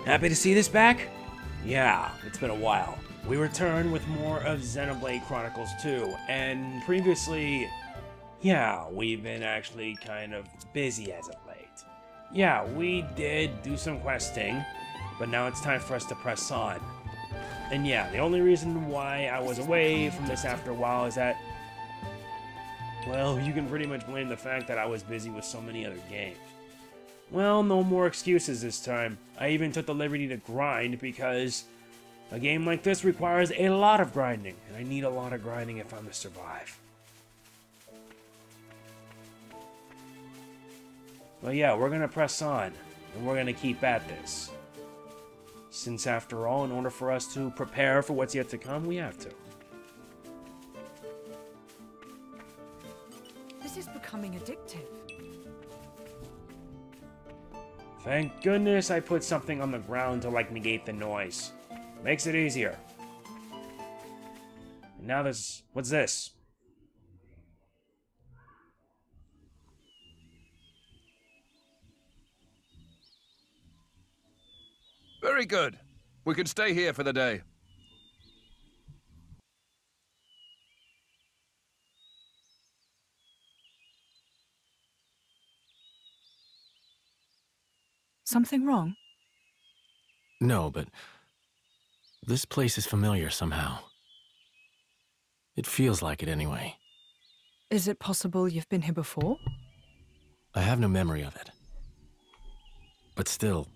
Happy to see this back? Yeah, it's been a while. We return with more of Xenoblade Chronicles 2, and previously, yeah, we've been actually kind of busy as of late. Yeah, we did do some questing, but now it's time for us to press on. And yeah, the only reason why I was away from this after a while is that, well, you can pretty much blame the fact that I was busy with so many other games. Well, no more excuses this time. I even took the liberty to grind because a game like this requires a lot of grinding, and I need a lot of grinding if I'm to survive. But yeah, we're gonna press on, and we're gonna keep at this. Since after all, in order for us to prepare for what's yet to come, we have to. This is becoming addictive. Thank goodness I put something on the ground to, like, negate the noise. Makes it easier. And now this... what's this? Very good. We can stay here for the day. Something wrong? No, but this place is familiar somehow. It feels like it anyway. Is it possible you've been here before? I have no memory of it. But still...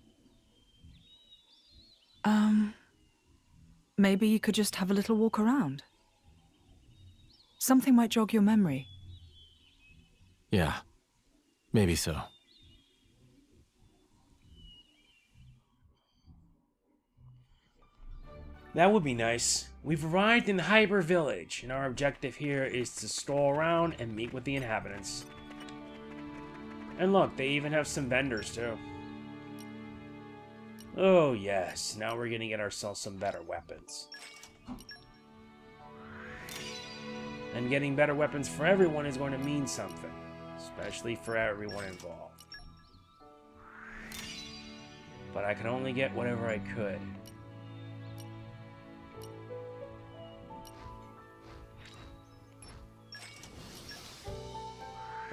Maybe you could just have a little walk around. Something might jog your memory. Yeah, maybe so. That would be nice. We've arrived in Hyper Village, and our objective here is to stroll around and meet with the inhabitants. And look, they even have some vendors too. Oh yes, now we're gonna get ourselves some better weapons. And getting better weapons for everyone is going to mean something, especially for everyone involved. But I can only get whatever I could.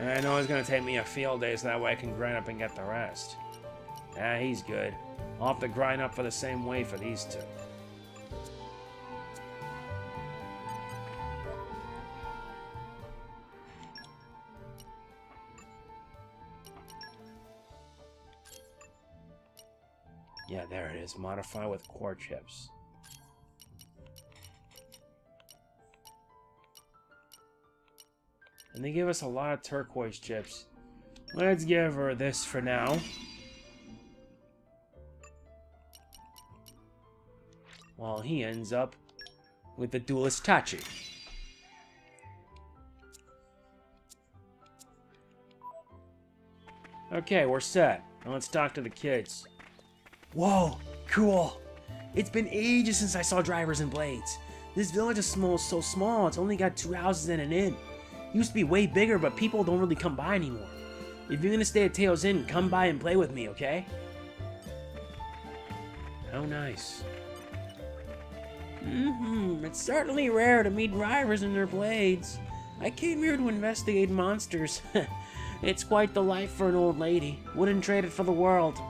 And I know it's gonna take me a field day so that way I can grind up and get the rest. Ah, he's good. I'll have to grind up for the same way for these two. Yeah, there it is. Modify with core chips. And they give us a lot of turquoise chips. Let's give her this for now. While he ends up with the duelist Tachi. Okay, we're set. Now let's talk to the kids. Whoa, cool. It's been ages since I saw drivers and blades. This village is so small, it's only got 2 houses and an inn. It used to be way bigger, but people don't really come by anymore. If you're gonna stay at Teo's Inn, come by and play with me, okay? How nice. It's certainly rare to meet drivers and their blades. I came here to investigate monsters. It's quite the life for an old lady. Wouldn't trade it for the world.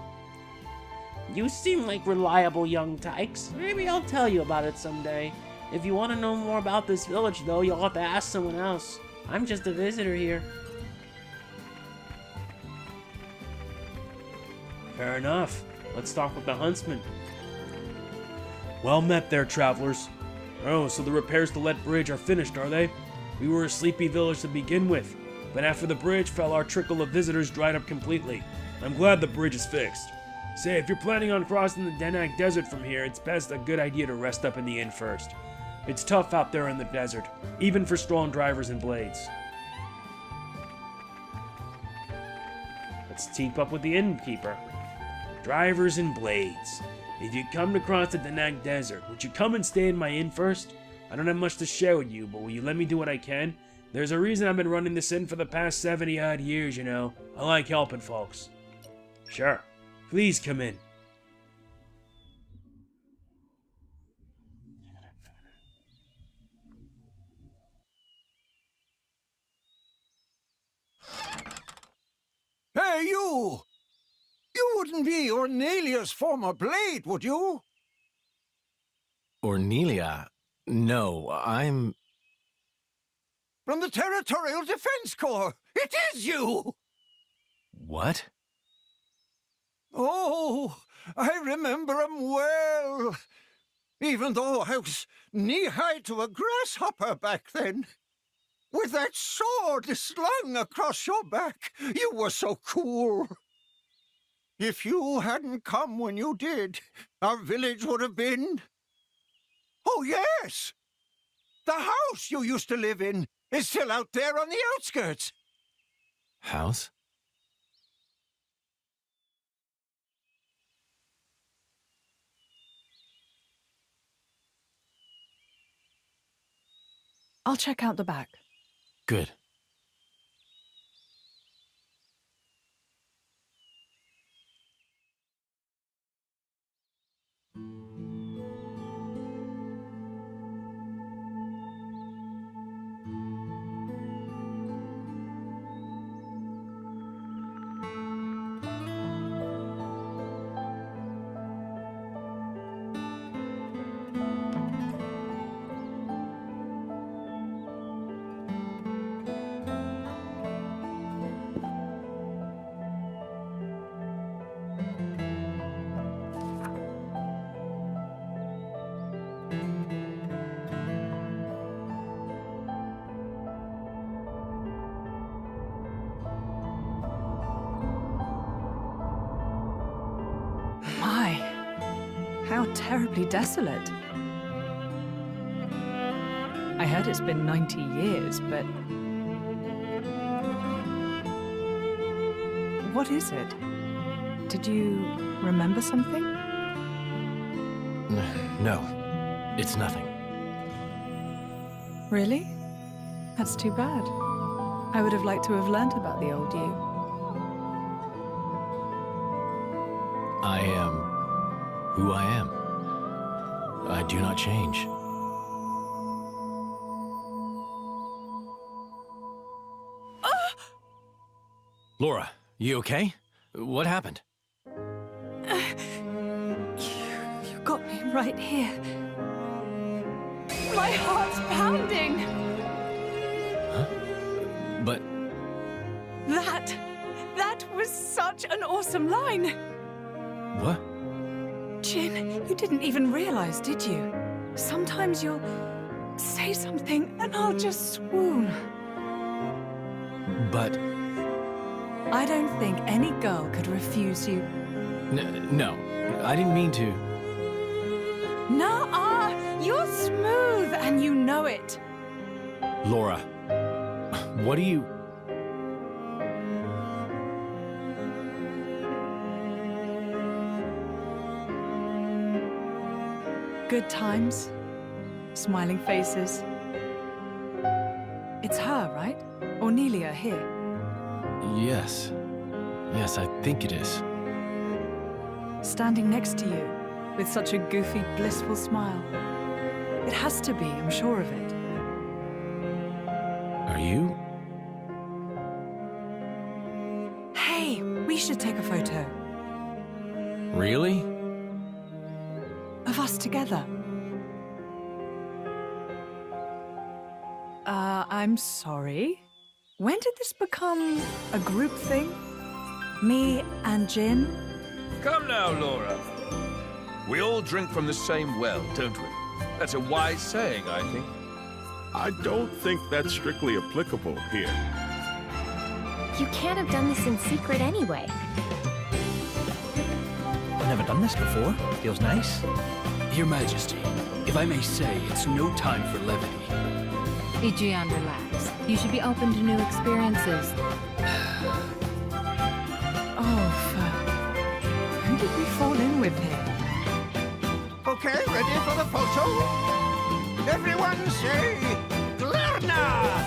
You seem like reliable young tykes. Maybe I'll tell you about it someday. If you want to know more about this village, though, you'll have to ask someone else. I'm just a visitor here. Fair enough. Let's talk with the huntsman. Well met there, travelers. Oh, so the repairs to Let Bridge are finished, are they? We were a sleepy village to begin with, but after the bridge fell, our trickle of visitors dried up completely. I'm glad the bridge is fixed. Say, if you're planning on crossing the Denag Desert from here, it's best a good idea to rest up in the inn first. It's tough out there in the desert, even for strong drivers and blades. Let's keep up with the innkeeper. Drivers and blades. If you come to cross the Denag Desert, would you come and stay in my inn first? I don't have much to share with you, but will you let me do what I can? There's a reason I've been running this inn for the past 70-odd years, you know. I like helping folks. Sure. Please come in. wouldn't be Ornelia's former blade, would you? Ornelia? No, I'm... From the Territorial Defense Corps. It is you! What? Oh, I remember him well. Even though I was knee-high to a grasshopper back then. With that sword slung across your back, you were so cool. If you hadn't come when you did, our village would have been... Oh, yes! The house you used to live in is still out there on the outskirts. House? I'll check out the back. Good. My, how terribly desolate. I heard it's been 90 years, but... What is it? Did you remember something? No, it's nothing. Really? That's too bad. I would have liked to have learnt about the old you. I am who I am. I do not change. Lora, you okay? What happened? You got me right here. My heart's pounding! Huh? But... That was such an awesome line! What? Jin, you didn't even realize, did you? Sometimes you'll say something and I'll just swoon. But... I don't think any girl could refuse you. No, I didn't mean to. Nuh-uh! You're smooth and you know it. Lora, what do you... Good times, smiling faces. It's her, right? Ornelia here. Yes. Yes, I think it is. Standing next to you, with such a goofy, blissful smile. It has to be, I'm sure of it. Are you? Hey, we should take a photo. Really? Of us together. I'm sorry. When did this become a group thing? Me and Jin? Come now, Lora. We all drink from the same well, don't we? That's a wise saying, I think. I don't think that's strictly applicable here. You can't have done this in secret anyway. I've never done this before. Feels nice. Your Majesty, if I may say, it's no time for levity. Ijian, relax. You should be open to new experiences. Oh, who did we fall in with here? Okay, ready for the photo? Everyone say, Torna!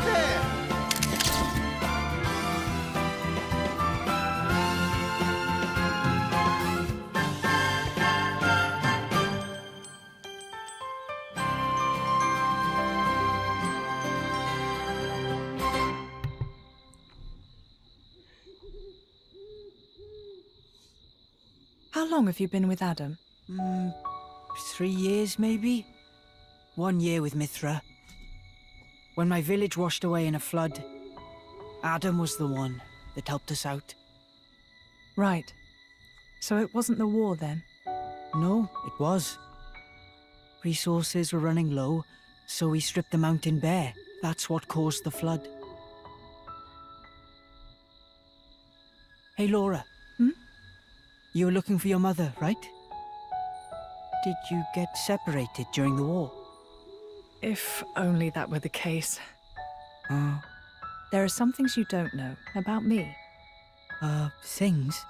There. How long have you been with Addam? 3 years, maybe? 1 year with Mithra. When my village washed away in a flood, Addam was the one that helped us out. Right. So it wasn't the war then? No, it was. Resources were running low, so we stripped the mountain bare. That's what caused the flood. Hey, Lora. You were looking for your mother, right? Did you get separated during the war? If only that were the case. Oh. There are some things you don't know about me. Things?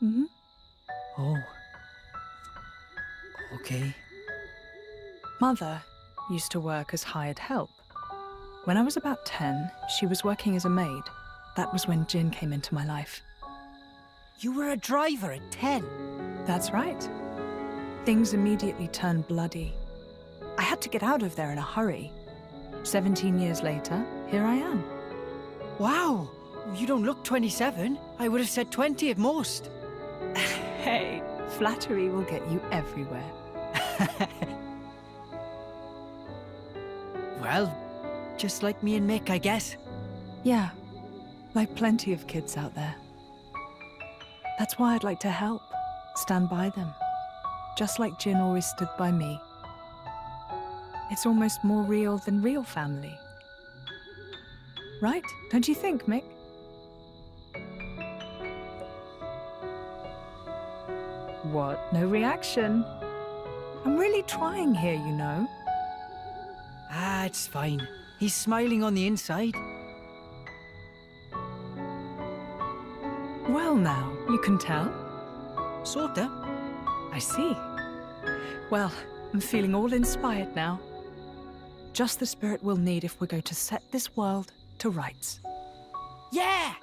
Mm-hmm. Oh. Okay. Mother used to work as hired help. When I was about 10, she was working as a maid. That was when Jin came into my life. You were a driver at 10? That's right. Things immediately turned bloody. I had to get out of there in a hurry. 17 years later, here I am. Wow! You don't look 27. I would have said 20 at most. Hey, flattery will get you everywhere. Well, just like me and Mick, I guess. Yeah, like plenty of kids out there. That's why I'd like to help, stand by them. Just like Jin always stood by me. It's almost more real than real family. Right? Don't you think, Mick? What? No reaction? I'm really trying here, you know. Ah, it's fine. He's smiling on the inside. Well now, you can tell. Sorta. I see. Well, I'm feeling all inspired now. Just the spirit we'll need if we're going to set this world to rights. Yeah!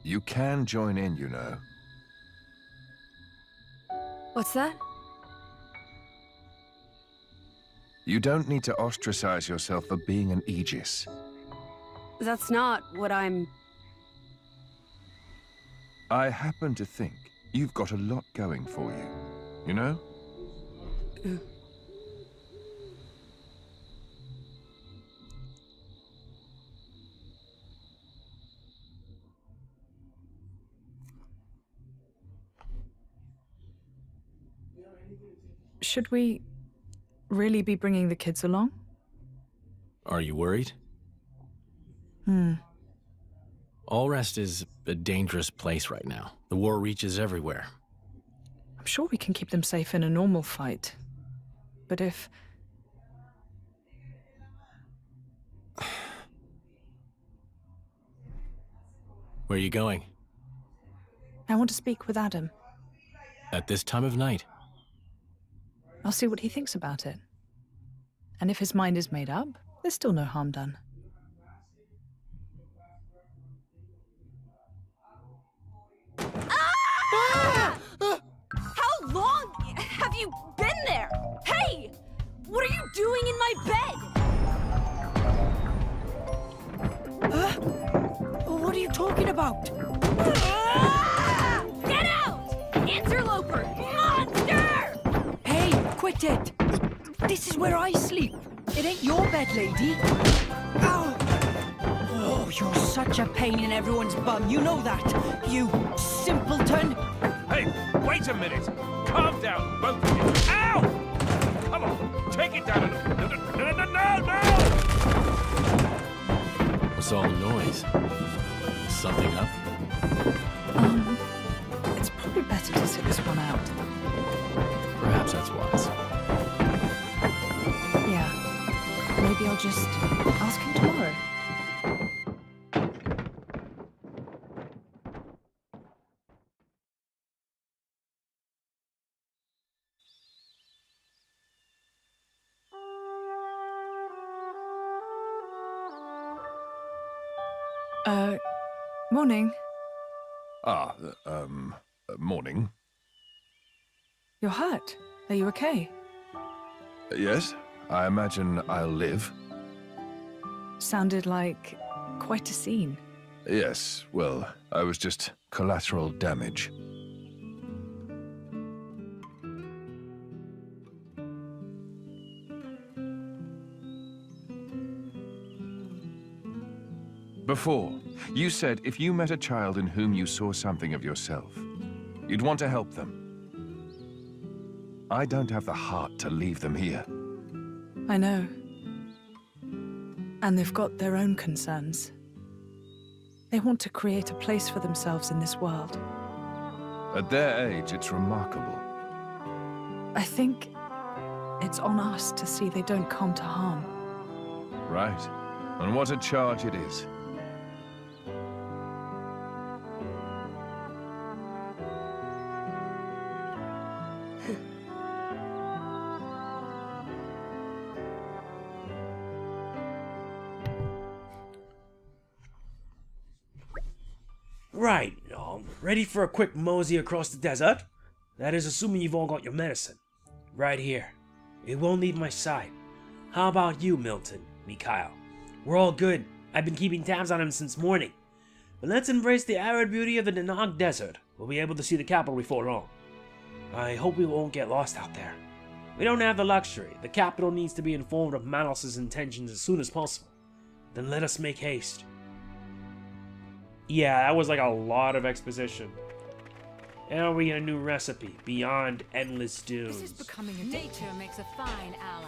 You can join in, you know. What's that? You don't need to ostracize yourself for being an Aegis. That's not what I'm... I happen to think you've got a lot going for you, you know? Should we really be bringing the kids along? Are you worried? Allrest is a dangerous place right now. The war reaches everywhere. I'm sure we can keep them safe in a normal fight. But if... Where are you going? I want to speak with Addam. At this time of night? I'll see what he thinks about it. And if his mind is made up, there's still no harm done. How long have you been there? Hey! What are you doing in my bed? What are you talking about? Get out! Interloper! Monster! Hey, quit it! This is where I sleep. It ain't your bed, lady. Ow! Oh, you're such a pain in everyone's bum. You know that, you simpleton. Hey, wait a minute! Calm down, both of you! Ow! Come on, take it down a little. No! What's all the noise? Is something up? It's probably better to sit this one out. Perhaps that's wise. Yeah. Maybe I'll just ask him tomorrow. Morning. Morning. You're hurt. Are you okay? Yes, I imagine I'll live. Sounded like quite a scene. Yes, well, I was just collateral damage. Before, you said if you met a child in whom you saw something of yourself, you'd want to help them. I don't have the heart to leave them here. I know. And they've got their own concerns. They want to create a place for themselves in this world. At their age, it's remarkable. I think it's on us to see they don't come to harm. Right. And what a charge it is. Right, ready for a quick mosey across the desert? That is assuming you've all got your medicine. Right here. It won't leave my side. How about you, Milton, Mikhail? We're all good. I've been keeping tabs on him since morning. But let's embrace the arid beauty of the Nanog Desert. We'll be able to see the capital before long. I hope we won't get lost out there. We don't have the luxury. The capital needs to be informed of Manos' intentions as soon as possible. Then let us make haste. Yeah, that was like a lot of exposition. And we get a new recipe, Beyond Endless Dunes. This is becoming a nature makes a fine ally.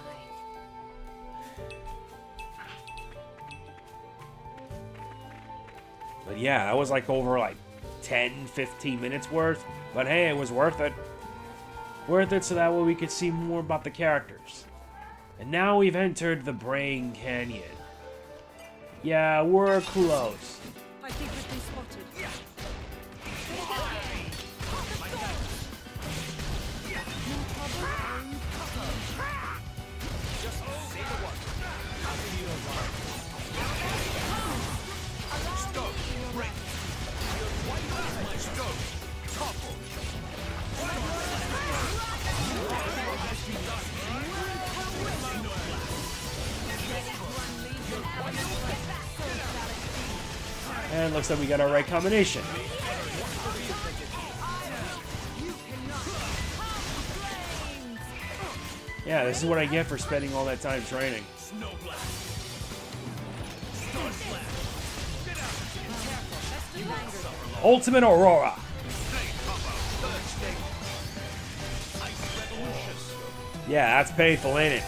But yeah, that was like over like 10, 15 minutes worth. But hey, it was worth it. Worth it so that way we could see more about the characters. And now we've entered the Brain Canyon. Yeah, we're close. I think we've been spotted. And looks like we got our right combination. Yeah, this is what I get for spending all that time training. Ultimate Aurora. Yeah, that's painful, ain't it?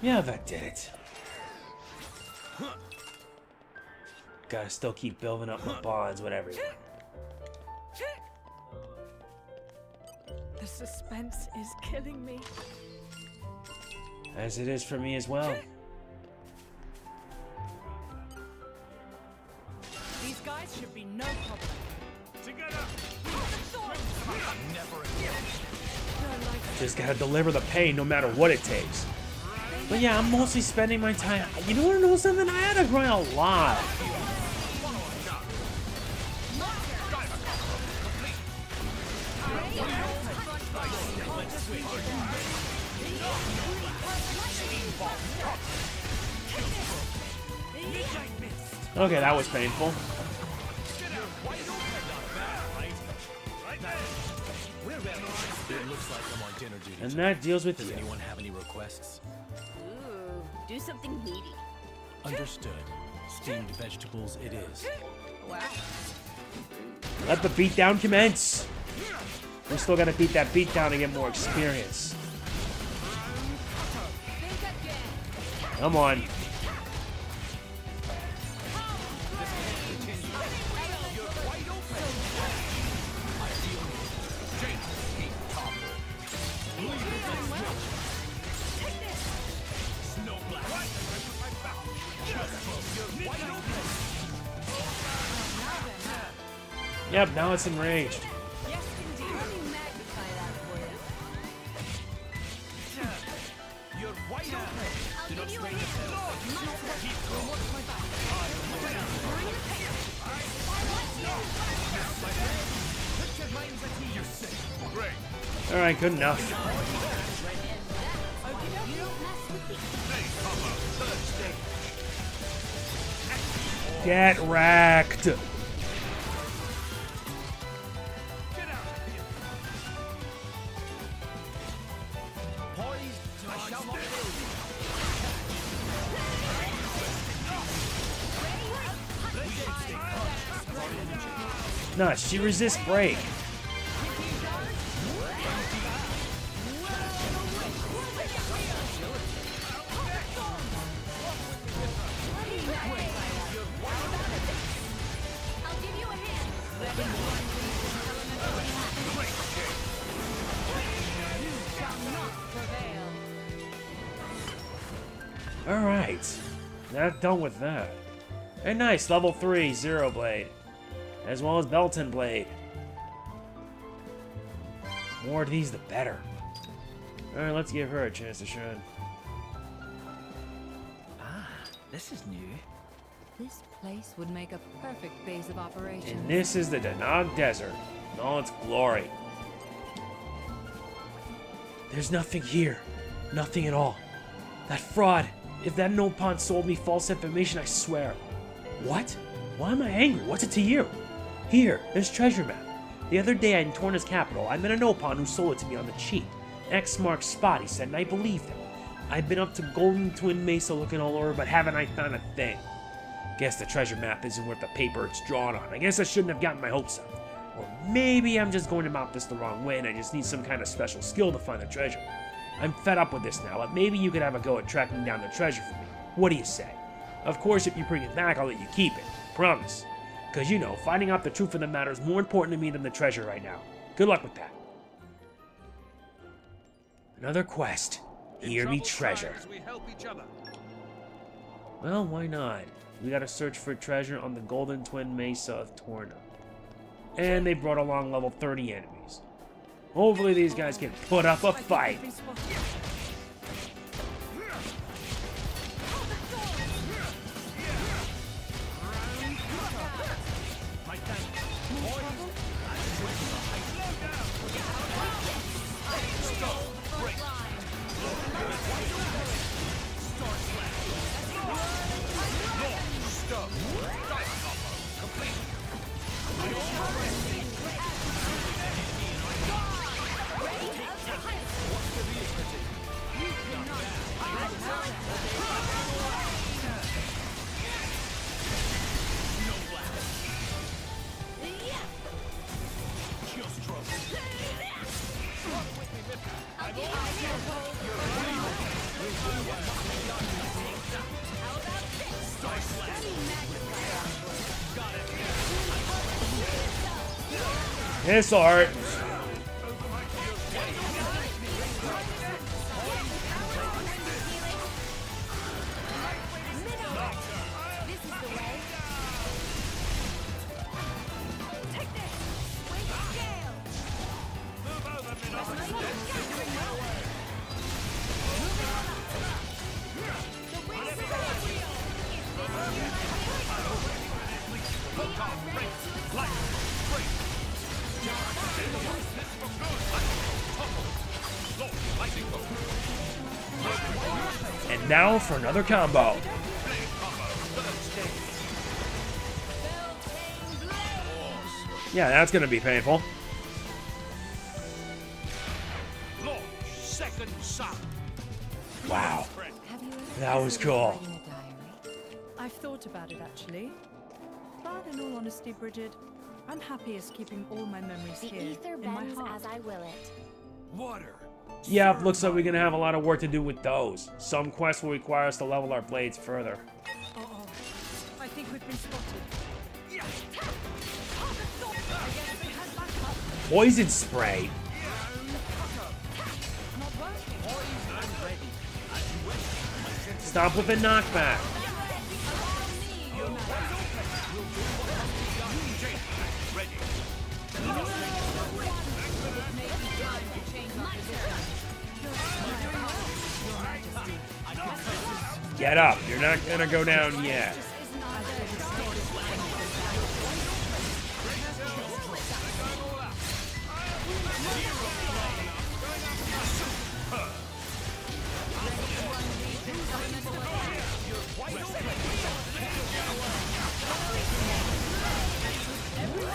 Yeah, that did it. Gotta still keep building up my bonds with everyone. The suspense is killing me. As it is for me as well. These guys should be no problem. Together. Just gotta deliver the pain no matter what it takes. But yeah, I'm mostly spending my time. You know what? Know something? I had to grind a lot. Okay, that was painful. And that deals with you. Does anyone have any requests? Ooh, do something meaty. Understood. Steamed vegetables it is. Wow. Let the beatdown commence. We still gotta beat that beatdown to get more experience. Come on. Yep, now it's enraged. Alright, good enough. Get wrecked! Nah, she resists break. Alright, not done with that. And nice, level 3 Xenoblade, as well as Belton Blade. More of these, the better. Alright, let's give her a chance to shine. Ah, this is new. This place would make a perfect base of operations. And this is the Danag Desert, in all its glory. There's nothing here. Nothing at all. That fraud. If that Nopon sold me false information, I swear. What? Why am I angry? What's it to you? Here, this treasure map. The other day in Torna's capital, I met a Nopon who sold it to me on the cheap. X marks spot, he said, and I believed him. I've been up to Golden Twin Mesa looking all over, but haven't I found a thing? Guess the treasure map isn't worth the paper it's drawn on. I guess I shouldn't have gotten my hopes up. Or maybe I'm just going about this the wrong way and I just need some kind of special skill to find the treasure. I'm fed up with this now, but maybe you could have a go at tracking down the treasure for me. What do you say? Of course, if you bring it back, I'll let you keep it. Promise. Because, you know, finding out the truth of the matter is more important to me than the treasure right now. Good luck with that. Another quest. Here be treasure. We help each other. Well, why not? We gotta search for treasure on the Golden Twin Mesa of Torna. And they brought along level 30 enemies. Hopefully these guys can put up a fight. This art. And now for another combo. Yeah, that's gonna be painful. Wow. That was cool. I've thought about it actually. But in all honesty, Bridget, I'm happiest keeping all my memories here in my heart. As I will it. Water. Yeah, looks like we're gonna have a lot of work to do with those. Some quests will require us to level our blades further. Uh-oh. I think we've been spotted. Poison spray. Stop with the knockback. Get up. You're not gonna go down yet.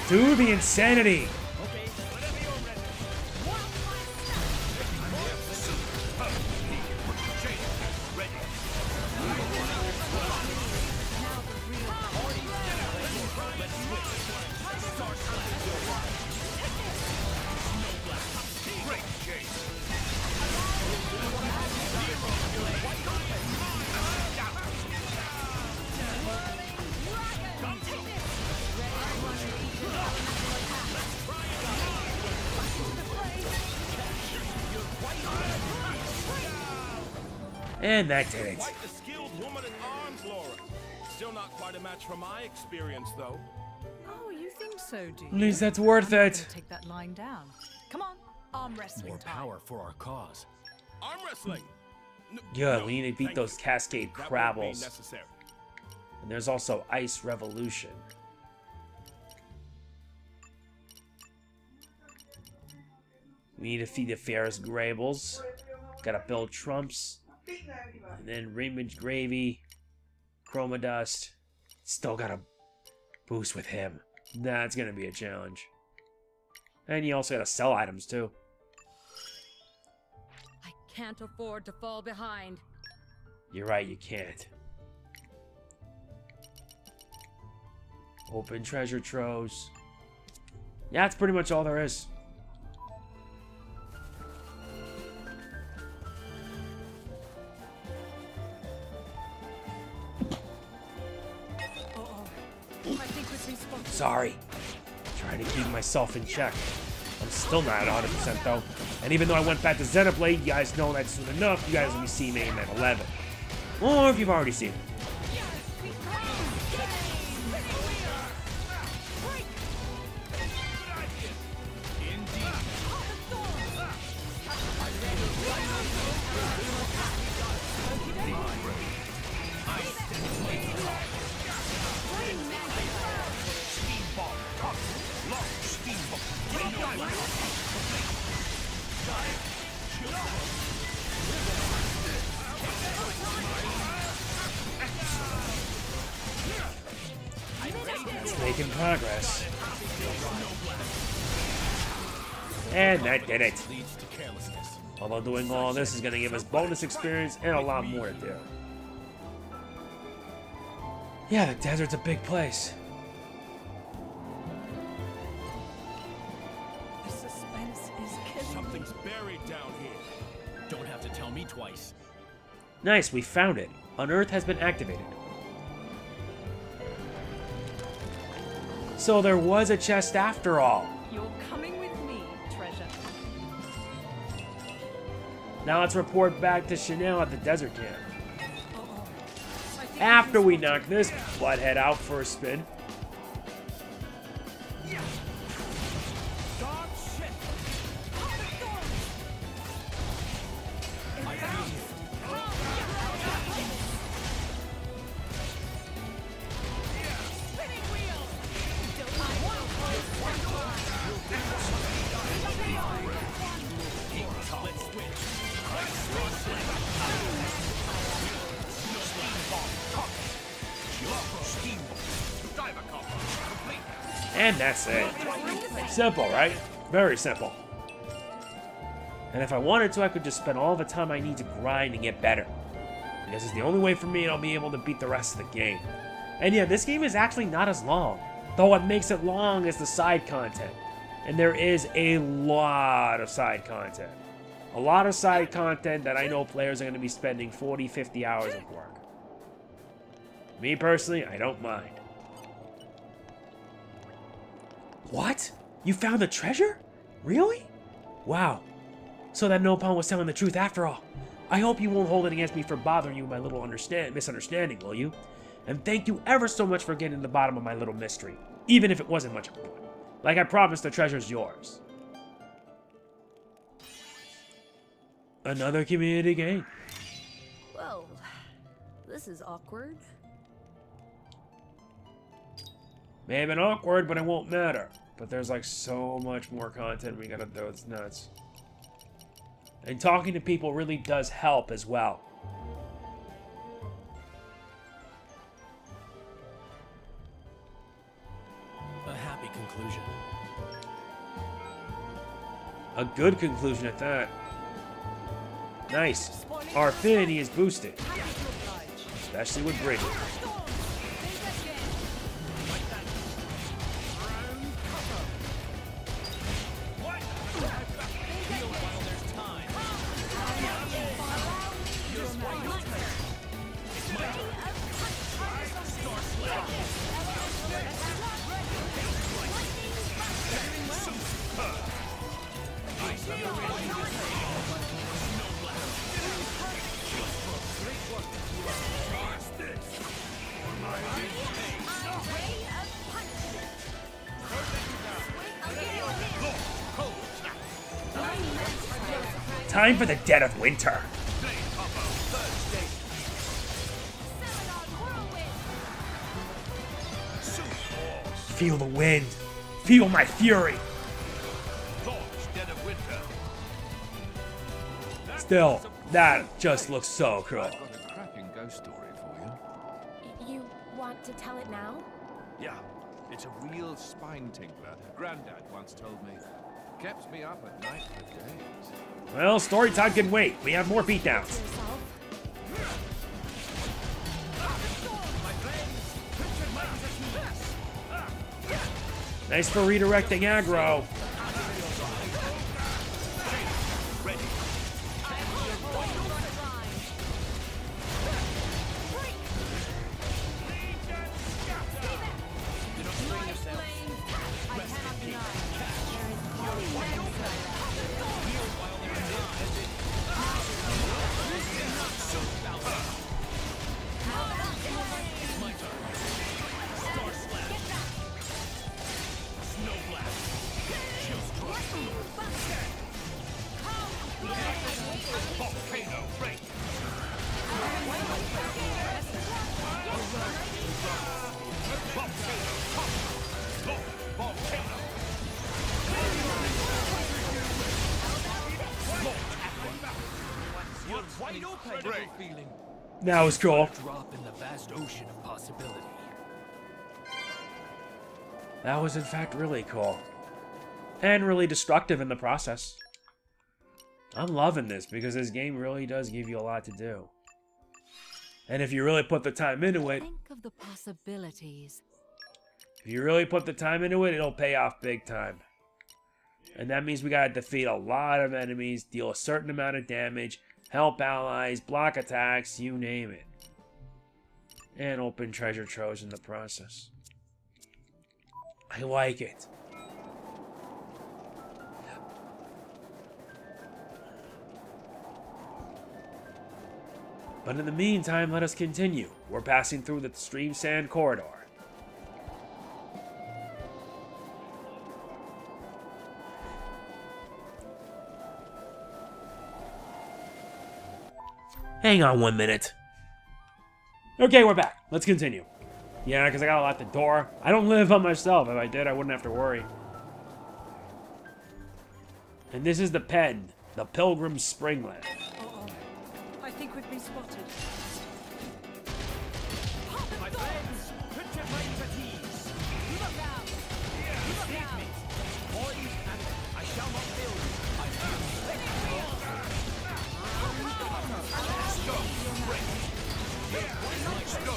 Dude, the insanity! And that did it. Quite the skilled woman at arms, Lora. Still not quite a match from my experience, though. Oh, you think so, do you? At least that's worth I'm it. gonna take that line down. Come on, arm wrestling More time. power for our cause. Arm wrestling. Yeah, No, we need to beat thank those you. Cascade That won't be Crabbles. necessary. And there's also Ice Revolution. We need to feed the Ferris Grables. Gotta build Trumps. And then Raymond Gravy. Chroma Dust. Still gotta boost with him. That's gonna be a challenge. And you also gotta sell items too. I can't afford to fall behind. You're right, you can't. Open treasure troves. Yeah, that's pretty much all there is. I think we're too spotted. Sorry. Trying to keep myself in check. I'm still not at 100% though. And even though I went back to Xenoblade, you guys know that soon enough, you guys will be seeing Mega Man 11. Or if you've already seen it. It's making progress. And that did it. Although doing all this is going to give us bonus experience and a lot more to do. Yeah, the desert's a big place. The suspense is killing. Something's buried down here. Don't have to tell me twice. Nice, we found it. Unearth has been activated. So there was a chest after all. You're coming with me, treasure. Now let's report back to Chanel at the desert camp. After we knock this butthead out for a spin. And that's it. Simple, right? Very simple. And if I wanted to, I could just spend all the time I need to grind and get better. Because it's the only way for me and I'll be able to beat the rest of the game. And yeah, this game is actually not as long. Though what makes it long is the side content. And there is a lot of side content. A lot of side content that I know players are going to be spending 40, 50 hours of work. Me personally, I don't mind. What? You found the treasure? Really? Wow. So that Nopon was telling the truth after all. I hope you won't hold it against me for bothering you with my little misunderstanding, will you? And thank you ever so much for getting to the bottom of my little mystery, even if it wasn't much of one. Like I promised, the treasure's yours. Another community game. Well, this is awkward. May have been awkward, but it won't matter. But there's like so much more content we gotta do, it's nuts. And talking to people really does help as well. conclusion. A good conclusion at that. Nice. Our affinity is boosted. Especially with Bridget. Time for the dead of winter. Feel the wind. Feel my fury. Still, that just looks so cool. I've got a cracking ghost story for you. You want to tell it now? Yeah, it's a real spine tinkler. Granddad once told me. Kept me up at night for days. Well, story time can wait. We have more beatdowns. Nice for redirecting aggro. That was cool. Drop in the vast ocean of possibility. That was in fact really cool. And really destructive in the process. I'm loving this because this game really does give you a lot to do. And if you really put the time into it, Think of the possibilities. if you really put the time into it, it'll pay off big time. And that means we gotta defeat a lot of enemies, deal a certain amount of damage, help allies, block attacks, you name it. And open treasure troves in the process. I like it. But in the meantime, let us continue. We're passing through the Stream Sand Corridor. Hang on 1 minute. Okay, we're back. Let's continue. Yeah, because I got to lock the door. I don't live by myself. If I did, I wouldn't have to worry. And this is the pen, the Pilgrim's Springland. Uh-oh. I think we've been spotted. My friends, put your minds at ease. Look out! Save me. Boys, and I shall not fail you. I Let's go. Break. Let's go.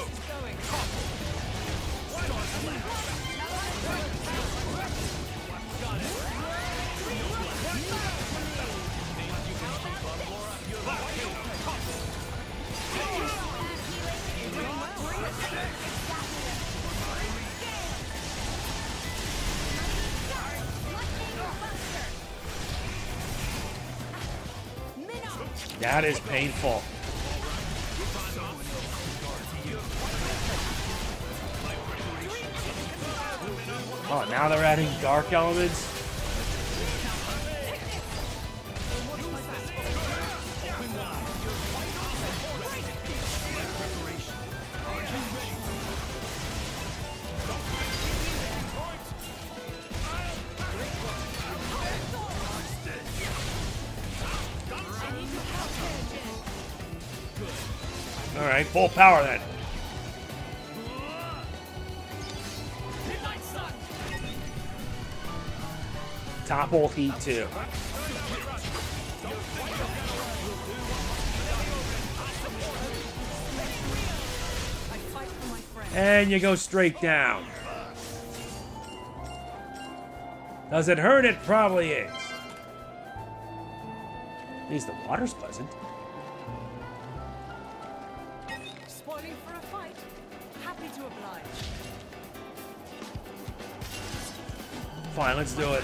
Got it. You can keep up, Lora. You're That is painful. Oh, now they're adding dark elements? Alright, full power then. Top ult heat too. And you go straight down. Does it hurt? It probably is. At least the water's pleasant. Spoiling for a fight. Happy to oblige. Fine, let's do it.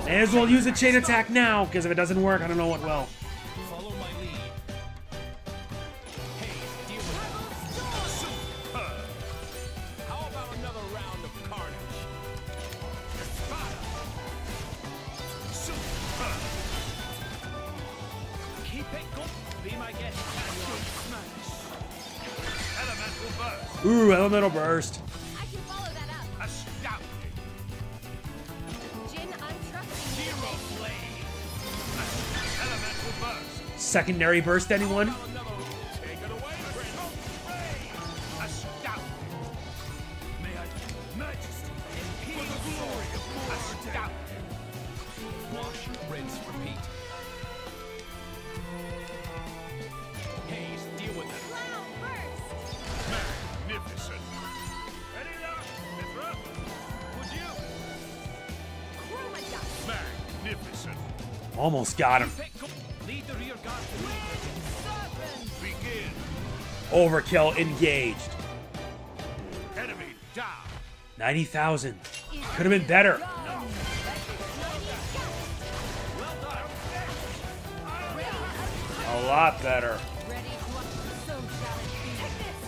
May as well use a chain attack now, because if it doesn't work, I don't know what will. Follow my lead. Hey, deal with that. Superb. How about another round of carnage? Superb. Keep it going. Be my guest. Smash. Elemental burst. Ooh, elemental burst. I can follow that up. Astounding. Jin, I'm trusting you. Zero blade. Elemental burst. Secondary burst, anyone? Take it away, astounding. May I, Majesty, for the glory of astounding. Wash, rinse, repeat. Haze, deal with it. Cloud burst. Magnificent. Ready now, Mithra? Would you? Chroma dust. Magnificent. Almost got him. Lead the rear guard to me. Begin. Overkill engaged. Enemy down. 90,000. Could have been better. A lot better. Ready to up. So shall it be. Take this.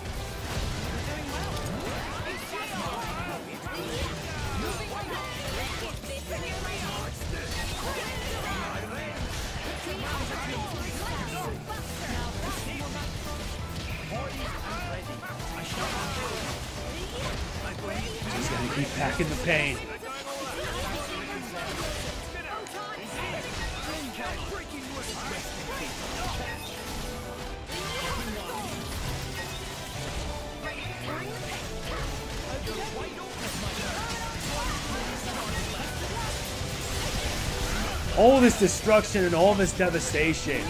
You're doing well. Moving right up. This is your He's gonna keep packing the pain. All this destruction and all this devastation.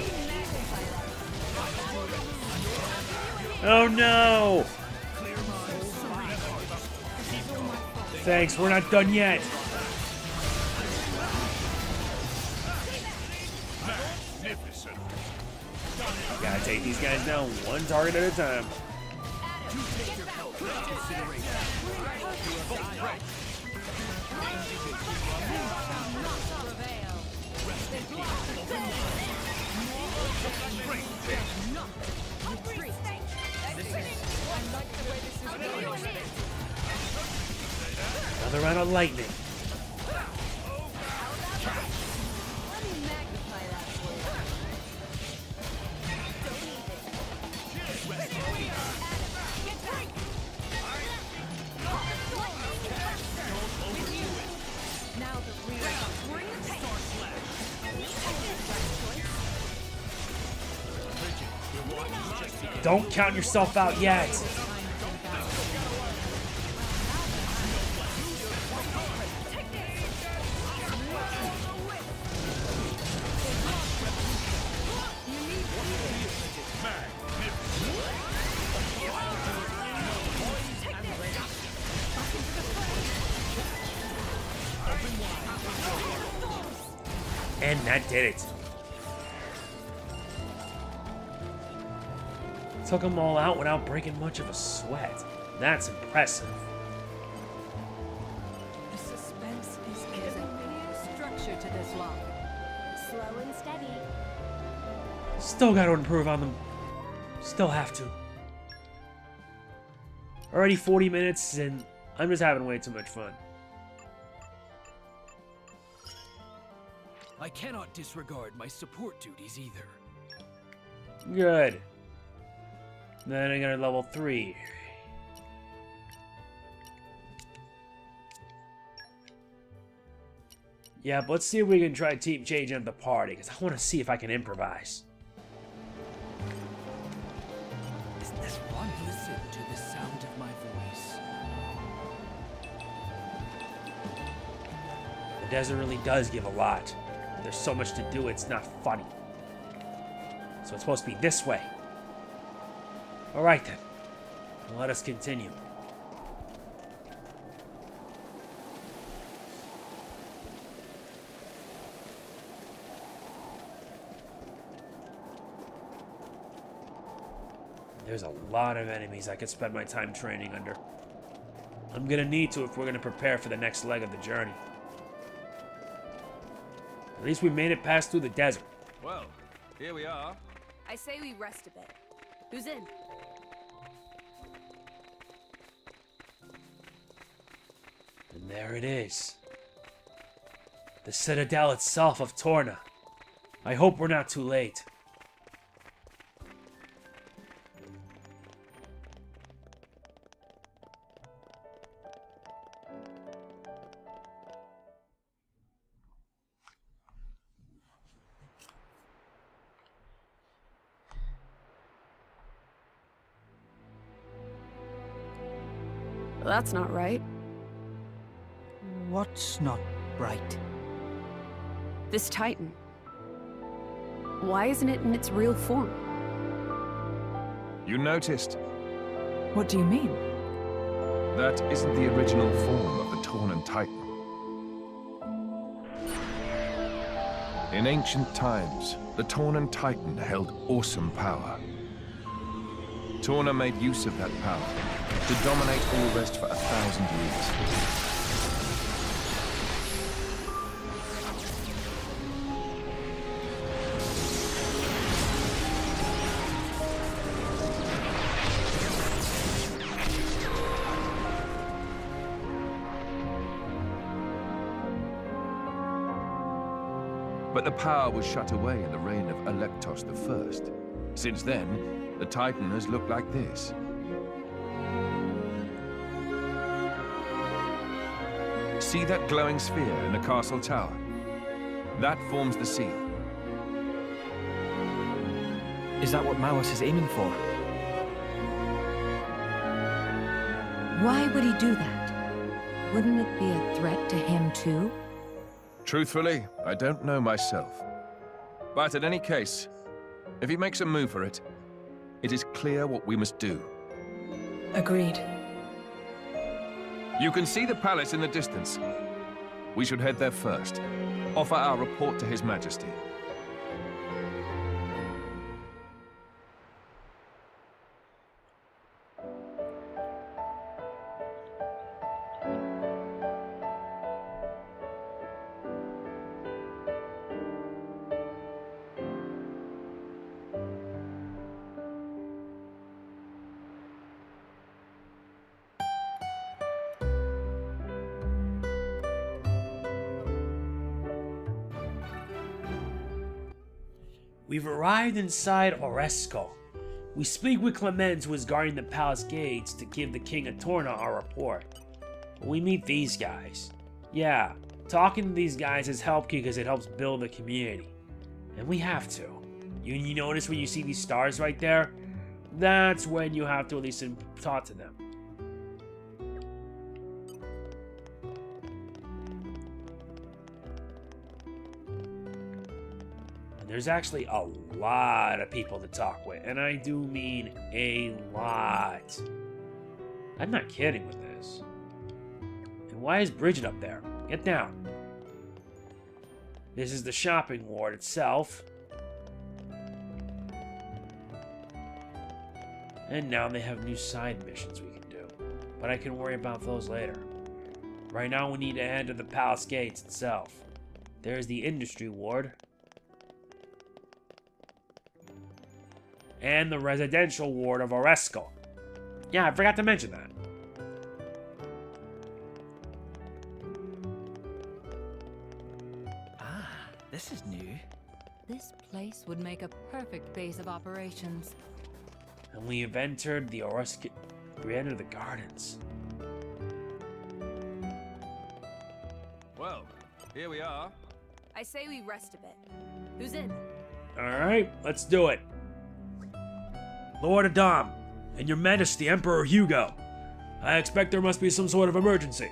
Oh no! Thanks, we're not done yet. Gotta take these guys down one target at a time. Another round of lightning. Don't count yourself out yet. And that did it. Took them all out without breaking much of a sweat. That's impressive. The suspense is killing. There's a clear structure to this lock. Slow and steady. Still got to improve on them. Still have to. Already 40 minutes, and I'm just having way too much fun. I cannot disregard my support duties either. Good. Then I got a level 3. Yeah, but let's see if we can try team changing up the party, because I want to see if I can improvise. Is this one? Listen to the sound of my voice. The desert really does give a lot. There's so much to do, it's not funny. So it's supposed to be this way. Alright then. Let us continue. There's a lot of enemies I could spend my time training under. I'm gonna need to if we're gonna prepare for the next leg of the journey. At least we made it past through the desert. Well, here we are. I say we rest a bit. Who's in? And there it is. The citadel itself of Torna. I hope we're not too late. That's not right. What's not right? This Titan. Why isn't it in its real form? You noticed. What do you mean? That isn't the original form of the Tornan Titan. In ancient times, the Tornan Titan held awesome power. Torna made use of that power to dominate all rest for 1,000 years. But the power was shut away in the reign of Electos I. Since then, the Titan has looked like this. See that glowing sphere in the castle tower? That forms the seal. Is that what Maus is aiming for? Why would he do that? Wouldn't it be a threat to him too? Truthfully, I don't know myself. But in any case, if he makes a move for it, it is clear what we must do. Agreed. You can see the palace in the distance. We should head there first. Offer our report to His Majesty. We've arrived inside Oresco. We speak with Clement, who is guarding the palace gates, to give the King of Torna our report. We meet these guys. Yeah, talking to these guys has helped because it helps build a community. And we have to. You notice when you see these stars right there? That's when you have to at least talk to them. There's actually a lot of people to talk with, and I do mean a lot. I'm not kidding with this. And why is Bridget up there? Get down. This is the shopping ward itself. And now they have new side missions we can do. But I can worry about those later. Right now we need to enter the palace gates itself. There's the industry ward. and the residential ward of Oresco. Yeah, I forgot to mention that. Ah, this is new. This place would make a perfect base of operations. And we have entered the Oresco. We entered the gardens. Well, here we are. I say we rest a bit. Who's in? Alright, let's do it. Lord Addam, and your Majesty Emperor Hugo. I expect there must be some sort of emergency.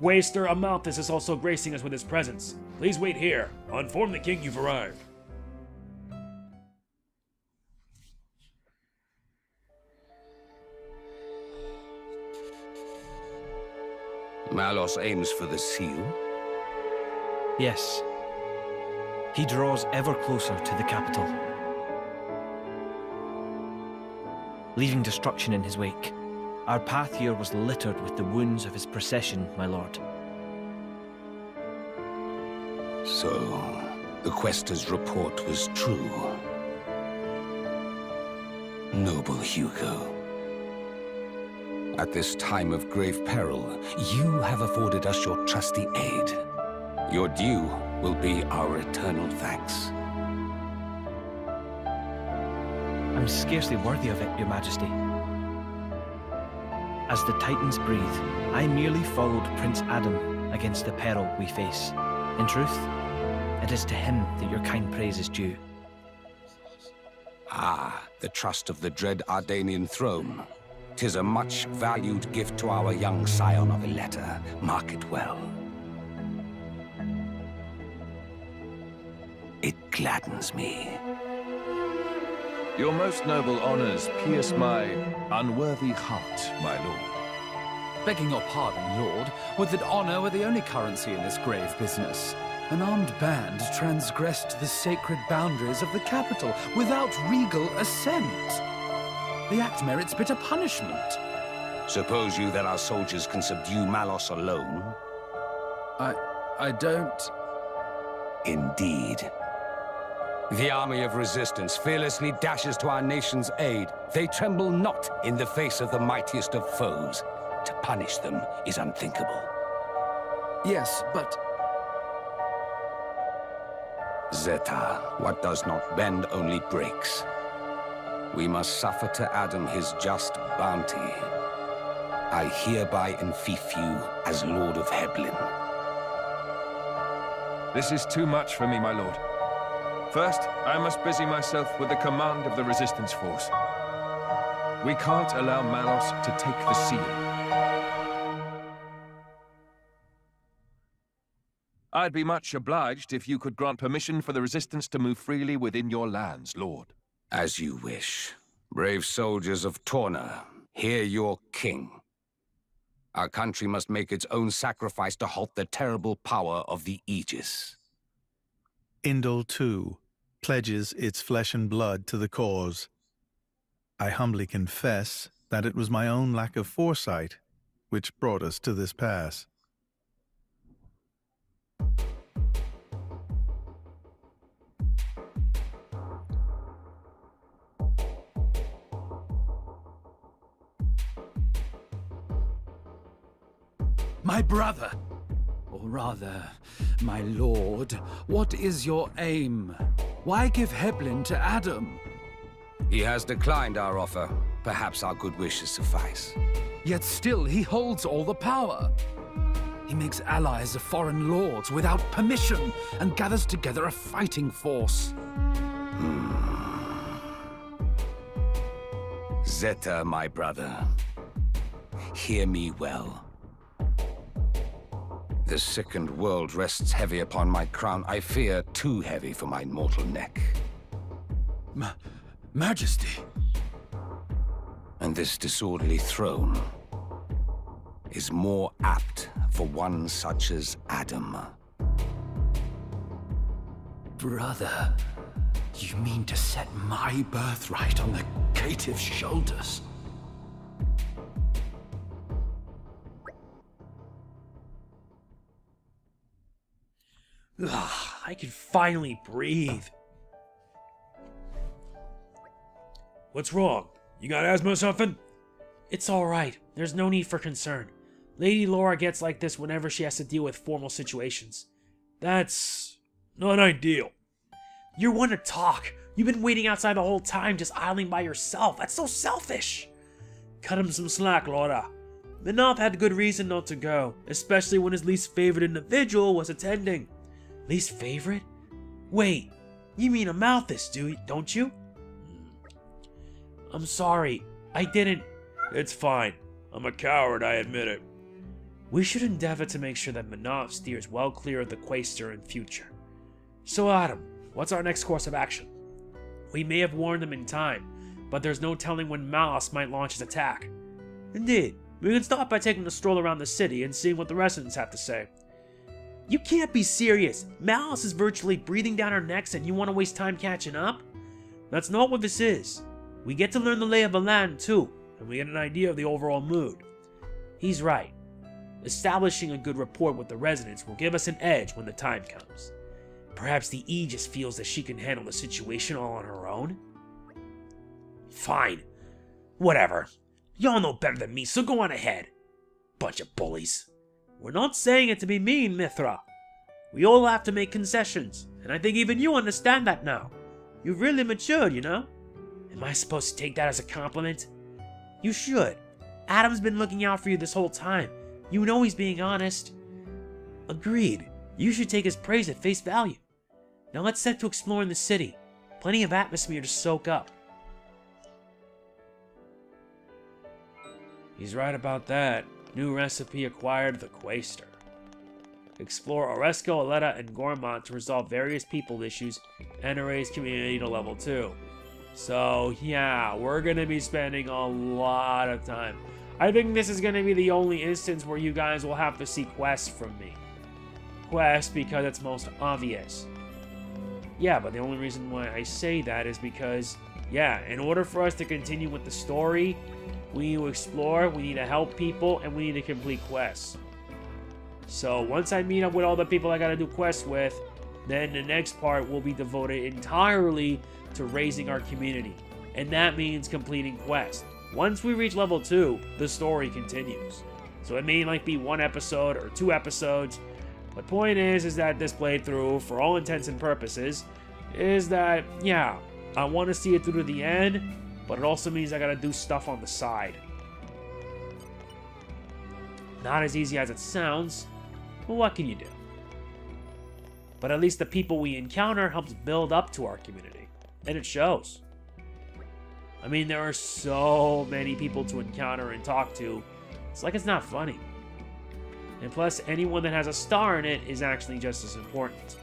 Waster Amalthus is also gracing us with his presence. Please wait here. I'll inform the king you've arrived. Malos aims for the seal? Yes. He draws ever closer to the capital, leaving destruction in his wake. Our path here was littered with the wounds of his procession, my lord. So, the Quester's report was true. Noble Hugo. At this time of grave peril, you have afforded us your trusty aid. Your due will be our eternal thanks. I'm scarcely worthy of it, Your Majesty. As the Titans breathe, I merely followed Prince Addam against the peril we face. In truth, it is to him that your kind praise is due. Ah, the trust of the dread Ardanian throne. 'Tis a much valued gift to our young scion of Ileta. Mark it well. It gladdens me. Your most noble honors pierce my unworthy heart, my lord. Begging your pardon, Lord, would that honor were the only currency in this grave business. An armed band transgressed the sacred boundaries of the capital without regal assent. The act merits bitter punishment. Suppose you that our soldiers can subdue Malos alone? I don't... Indeed. The army of resistance fearlessly dashes to our nation's aid. They tremble not in the face of the mightiest of foes. To punish them is unthinkable. Yes, but... Zeta, what does not bend only breaks. We must suffer to Addam his just bounty. I hereby enfeoff you as Lord of Heblin. This is too much for me, my lord. First, I must busy myself with the command of the resistance force. We can't allow Malos to take the seal. I'd be much obliged if you could grant permission for the resistance to move freely within your lands, lord. As you wish. Brave soldiers of Torna, hear your king. Our country must make its own sacrifice to halt the terrible power of the Aegis. Indol, too, pledges its flesh and blood to the cause. I humbly confess that it was my own lack of foresight which brought us to this pass. My brother, or rather, my lord, what is your aim? Why give Heblin to Addam? He has declined our offer. Perhaps our good wishes suffice. Yet still he holds all the power. He makes allies of foreign lords without permission and gathers together a fighting force. Zeta, my brother, hear me well. The sickened world rests heavy upon my crown. I fear too heavy for my mortal neck. Majesty. And this disorderly throne is more apt for one such as Addam. Brother, you mean to set my birthright on the caitiff's shoulders? Ugh, I can finally breathe. What's wrong? You got asthma or something? It's alright. There's no need for concern. Lady Lora gets like this whenever she has to deal with formal situations. That's not ideal. You're one to talk. You've been waiting outside the whole time, just idling by yourself. That's so selfish. Cut him some slack, Lora. Minoth had good reason not to go, especially when his least favorite individual was attending. Least favorite? Wait, you mean a Malthus, don't you? I'm sorry, I didn't... It's fine. I'm a coward, I admit it. We should endeavor to make sure that Minoth steers well clear of the Quaestor in future. So Addam, what's our next course of action? We may have warned them in time, but there's no telling when Malice might launch his attack. Indeed, we can start by taking a stroll around the city and seeing what the residents have to say. You can't be serious. Malice is virtually breathing down our necks and you want to waste time catching up? That's not what this is. We get to learn the lay of the land too, and we get an idea of the overall mood. He's right. Establishing a good rapport with the residents will give us an edge when the time comes. Perhaps the Aegis feels that she can handle the situation all on her own? Fine. Whatever. Y'all know better than me, so go on ahead. Bunch of bullies. We're not saying it to be mean, Mithra. We all have to make concessions, and I think even you understand that now. You've really matured, you know? Am I supposed to take that as a compliment? You should. Addam's been looking out for you this whole time. You know he's being honest. Agreed. You should take his praise at face value. Now let's set to exploring the city. Plenty of atmosphere to soak up. He's right about that. New recipe acquired, the Quaestor. Explore Oresco, Aletta, and Gormont to resolve various people issues and erase community to level 2. So yeah, we're going to be spending a lot of time. I think this is going to be the only instance where you guys will have to see quests from me. Quests because it's most obvious. Yeah, but the only reason why I say that is because, yeah, in order for us to continue with the story, we need to explore, we need to help people, and we need to complete quests. So once I meet up with all the people I gotta do quests with, then the next part will be devoted entirely to raising our community. And that means completing quests. Once we reach level 2, the story continues. So it may like be 1 episode or 2 episodes. The point is that this playthrough, for all intents and purposes, is that, yeah, I want to see it through to the end, but it also means I gotta do stuff on the side. Not as easy as it sounds, but what can you do? But at least the people we encounter helps build up to our community, and it shows. I mean, there are so many people to encounter and talk to, it's like it's not funny. And plus, anyone that has a star in it is actually just as important.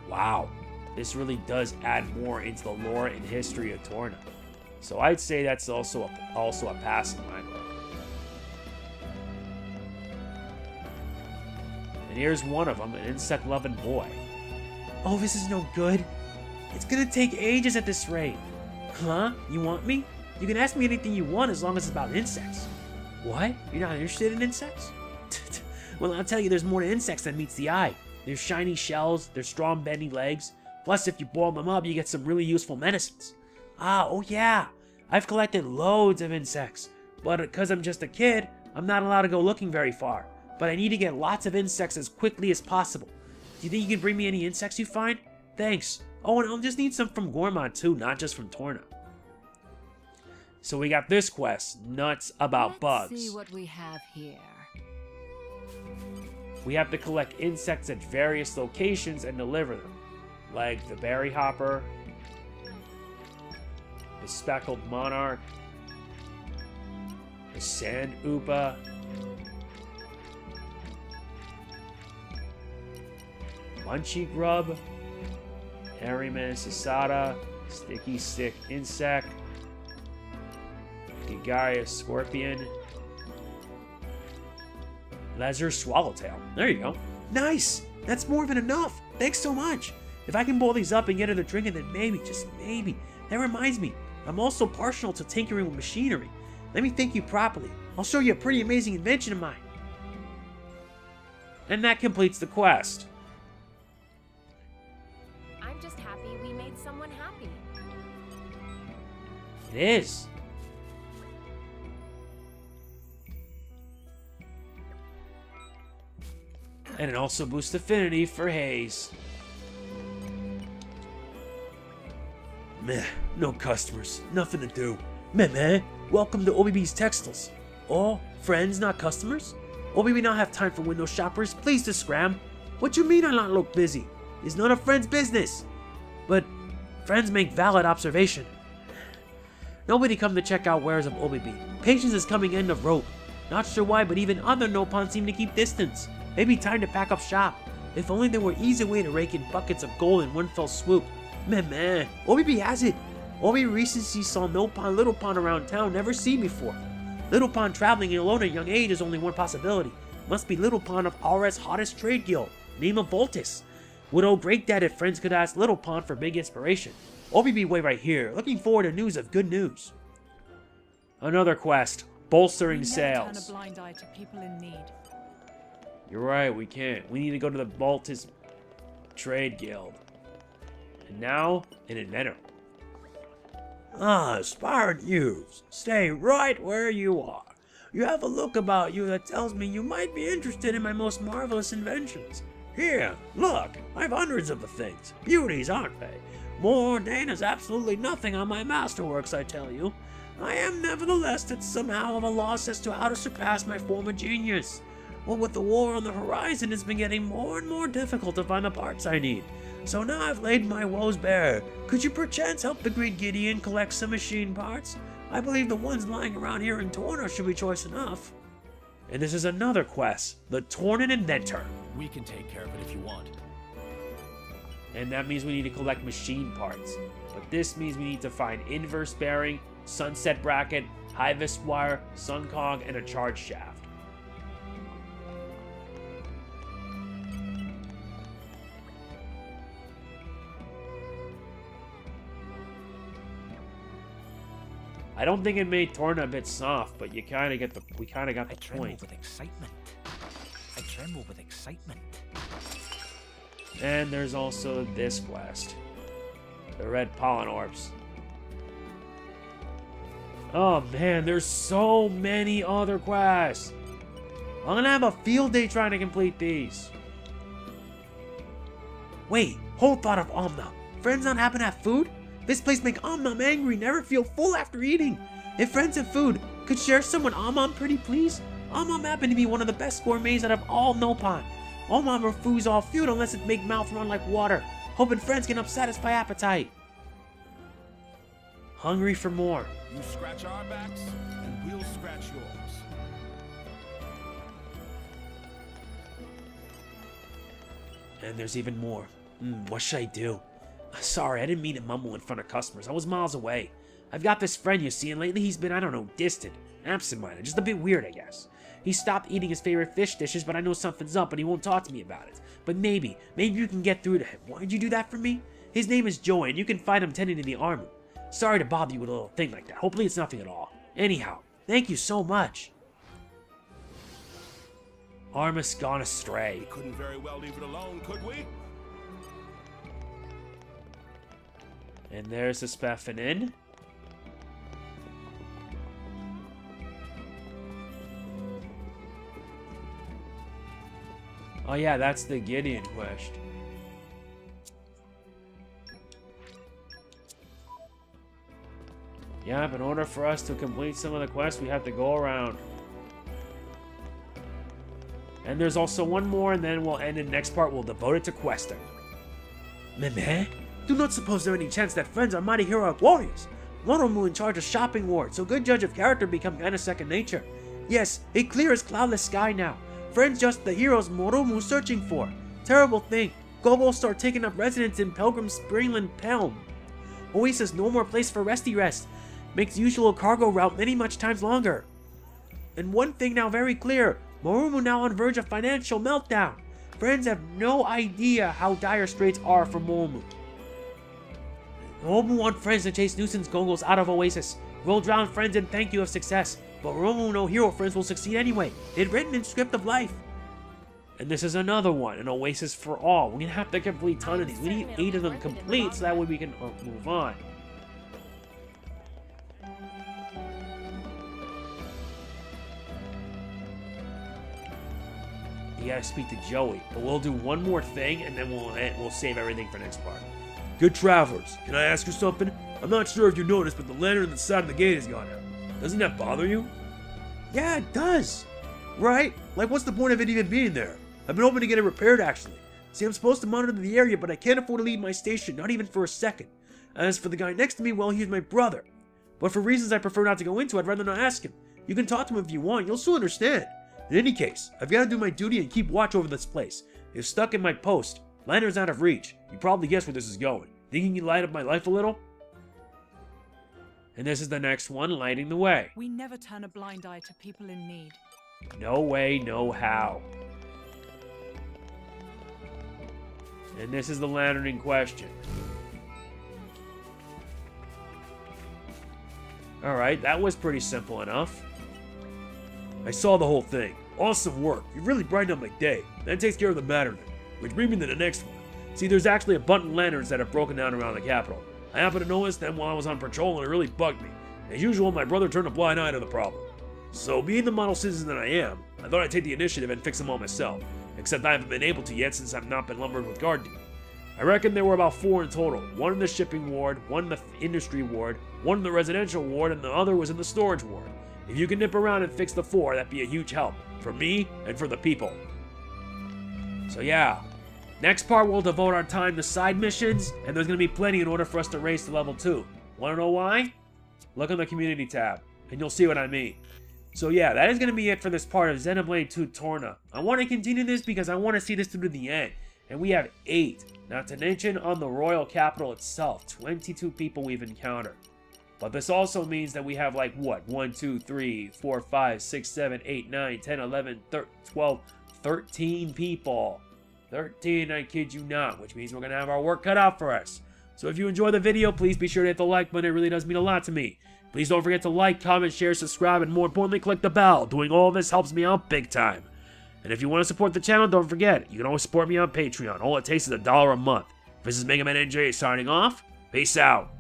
Wow, this really does add more into the lore and history of Torna. So I'd say that's also a pass in my book. And here's one of them, an insect-loving boy. Oh, this is no good. It's gonna take ages at this rate. Huh? You want me? You can ask me anything you want as long as it's about insects. What? You're not interested in insects? Well, I'll tell you, there's more to insects than meets the eye. There's shiny shells, there's strong bendy legs. Plus, if you boil them up, you get some really useful medicines. Oh yeah. I've collected loads of insects. But because I'm just a kid, I'm not allowed to go looking very far. But I need to get lots of insects as quickly as possible. Do you think you can bring me any insects you find? Thanks. Oh, and I'll just need some from Gormont too, not just from Torna. So we got this quest, nuts about bugs. Let's see what we have here. We have to collect insects at various locations and deliver them, like the berry hopper, the speckled monarch, the sand upa, munchy grub, Harryman cicada, sticky stick insect, Gregarious scorpion, Lesser swallowtail. There you go. Nice! That's more than enough! Thanks so much! If I can boil these up and get her to drinking, then maybe, just maybe. That reminds me, I'm also partial to tinkering with machinery. Let me thank you properly. I'll show you a pretty amazing invention of mine. And that completes the quest. It is. And it also boosts affinity for haze. Meh, no customers, nothing to do. Meh, welcome to OBB's Textiles. Oh, friends, not customers? OBB not have time for window shoppers, please to scram. What you mean I not look busy? It's none of friends' business. But friends make valid observation. Nobody come to check out wares of OBB. Patience is coming end of rope. Not sure why, but even other Nopons seem to keep distance. Maybe time to pack up shop. If only there were easy way to rake in buckets of gold in one fell swoop. Meh. OBB has it. OBB recently saw Nopon, Little Pond around town, never seen before. Little Pond traveling alone at a young age is only one possibility. Must be Little Pond of RS hottest trade guild, name of Voltus. Would old great dad if friends could ask Little Pond for big inspiration. OBB way right here, looking forward to news of good news. Another quest, bolstering sales. Turn a blind eye to people in need. You're right, we can't. We need to go to the Voltus Trade Guild. And now, an inventor. Aspiring youths, stay right where you are. You have a look about you that tells me you might be interested in my most marvelous inventions. Here, look, I have hundreds of the things. Beauties, aren't they? More ordained is absolutely nothing on my masterworks, I tell you. I am nevertheless at somehow of a loss as to how to surpass my former genius. Well, with the war on the horizon, it's been getting more and more difficult to find the parts I need. So now I've laid my woes bare. Could you perchance help the great Gideon collect some machine parts? I believe the ones lying around here in Torna should be choice enough. And this is another quest, the Torna Inventor. We can take care of it if you want. And that means we need to collect machine parts. But this means we need to find inverse bearing, sunset bracket, high-vis wire, sun cog, and a charge shaft. I don't think it made Torna a bit soft, but you kind of get the we kind of got the point. With excitement. I tremble with excitement. And there's also this quest, the red pollen orbs. Oh man, there's so many other quests. I'm gonna have a field day trying to complete these. Wait, whole thought of Omna. Friends not happen to have food? This place make Omnom angry, never feel full after eating. If friends have food, could share some with Omnom pretty please? Omnom happen to be one of the best gourmets out of all Nopon. Omnom refuse all food unless it make mouth run like water. Hoping friends can help satisfy appetite. Hungry for more. You scratch our backs, and we'll scratch yours. And there's even more. What should I do? Sorry, I didn't mean to mumble in front of customers. I was miles away. I've got this friend, you see, and lately he's been, I don't know, distant, absent-minded, just a bit weird, I guess. He stopped eating his favorite fish dishes, but I know something's up, and he won't talk to me about it. But maybe you can get through to him. Why'd you do that for me? His name is Joey, and you can find him tending to the armor. Sorry to bother you with a little thing like that. Hopefully it's nothing at all. Anyhow, thank you so much. Armus gone astray. We couldn't very well leave it alone, could we? And there's the Spaffinin. Oh yeah, that's the Gideon quest. Yeah, in order for us to complete some of the quests, we have to go around. And there's also one more, and then we'll end in the next part. We'll devote it to questing. Meh? Do not suppose there any chance that friends are mighty heroic warriors. Moromu in charge of shopping ward, so good judge of character become kinda second nature. Yes, it clear as cloudless sky now. Friends just the heroes Moromu searching for. Terrible thing. Gogo start taking up residence in Pilgrim Springland Pelm. Oasis no more place for resty rest. Makes usual cargo route many much times longer. And one thing now very clear. Moromu now on verge of financial meltdown. Friends have no idea how dire straits are for Moromu. Moromu want friends to chase nuisance Gogos out of Oasis. We'll drown friends and thank you of success. But Moromu no hero friends will succeed anyway. It's written in script of life. And this is another one, an Oasis for all. We're gonna have to complete a ton of these. We need 8 of them complete so that way we can move on. You gotta speak to Joey. But we'll do one more thing, and then we'll save everything for next part. Good travelers, can I ask you something? I'm not sure if you noticed, but the lantern on the side of the gate has gone out. Doesn't that bother you? Yeah, it does. Right? Like, what's the point of it even being there? I've been hoping to get it repaired, actually. See, I'm supposed to monitor the area, but I can't afford to leave my station, not even for a second. As for the guy next to me, well, he's my brother. But for reasons I prefer not to go into, I'd rather not ask him. You can talk to him if you want, you'll still understand. In any case, I've got to do my duty and keep watch over this place. If stuck in my post, lantern's out of reach. You probably guess where this is going. Thinking you light up my life a little? And this is the next one, lighting the way. We never turn a blind eye to people in need. No way, no how. And this is the lantern in question. Alright, that was pretty simple enough. I saw the whole thing. Awesome work. You really brightened up my day. That takes care of the matter then. Which brings me to the next one. See, there's actually a bunch of lanterns that have broken down around the capital. I happened to notice them while I was on patrol and it really bugged me. As usual, my brother turned a blind eye to the problem. So, being the model citizen that I am, I thought I'd take the initiative and fix them all myself. Except I haven't been able to yet since I've not been lumbered with guard duty. I reckon there were about 4 in total. 1 in the shipping ward, 1 in the industry ward, 1 in the residential ward, and the other was in the storage ward. If you can nip around and fix the 4, that'd be a huge help. For me, and for the people. So yeah. Next part, we'll devote our time to side missions, and there's going to be plenty in order for us to race to level 2. Want to know why? Look on the community tab, and you'll see what I mean. So yeah, that is going to be it for this part of Xenoblade 2 Torna. I want to continue this because I want to see this through to the end. And we have 8, not to mention on the royal capital itself, 22 people we've encountered. But this also means that we have like, what, 1, 2, 3, 4, 5, 6, 7, 8, 9, 10, 11, 12, 13 people. 13, I kid you not, which means we're going to have our work cut out for us. So if you enjoy the video, please be sure to hit the like button. It really does mean a lot to me. Please don't forget to like, comment, share, subscribe, and more importantly, click the bell. Doing all this helps me out big time. And if you want to support the channel, don't forget, you can always support me on Patreon. All it takes is $1 a month. This is MegamanNG signing off. Peace out.